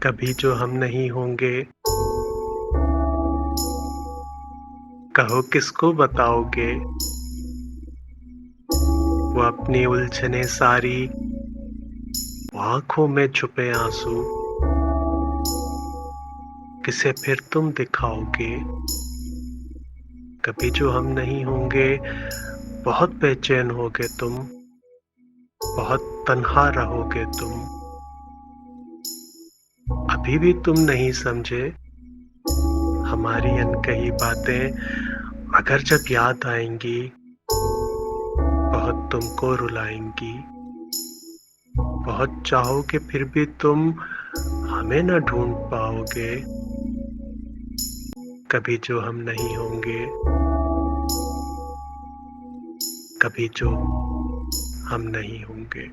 कभी जो हम नहीं होंगे, कहो किसको बताओगे? वो अपनी उलझने सारी, वो आँखों में छुपे आँसू, किसे फिर तुम दिखाओगे? कभी जो हम नहीं होंगे, बहुत बेचैन होगे तुम, बहुत तन्हा रहोगे तुम। अभी भी तुम नहीं समझे हमारी अनकही बातें, मगर जब याद आएँगी, बहुत तुमको रुलाएँगी। बहुत चाहोगे फिर भी तुम हमें न ढूँढ पाओगे। कभी जो हम नहीं होंगे, कभी जो हम नहीं होंगे,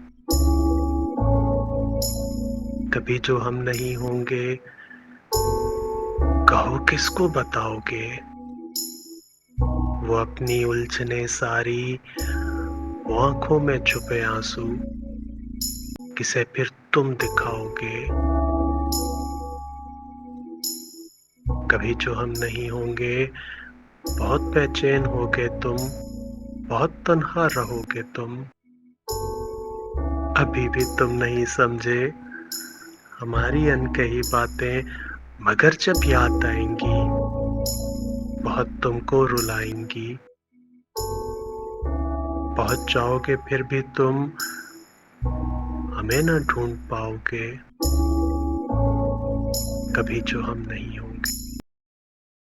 कभी जो हम नहीं होंगे, कहो किसको बताओगे? वो अपनी उलझने सारी, वो आँखों में छुपे आँसू, किसे फिर तुम दिखाओगे? कभी जो हम नहीं होंगे, बहुत बेचैन होगे तुम, बहुत तन्हा रहोगे तुम। अभी भी तुम नहीं समझे हमारी अनकही बातें, मगर जब याद आएँगी, बहुत तुमको रुलाएँगी। बहुत चाहोगे फिर भी तुम हमें ना ढूँढ पाओगे। कभी जो हम नहीं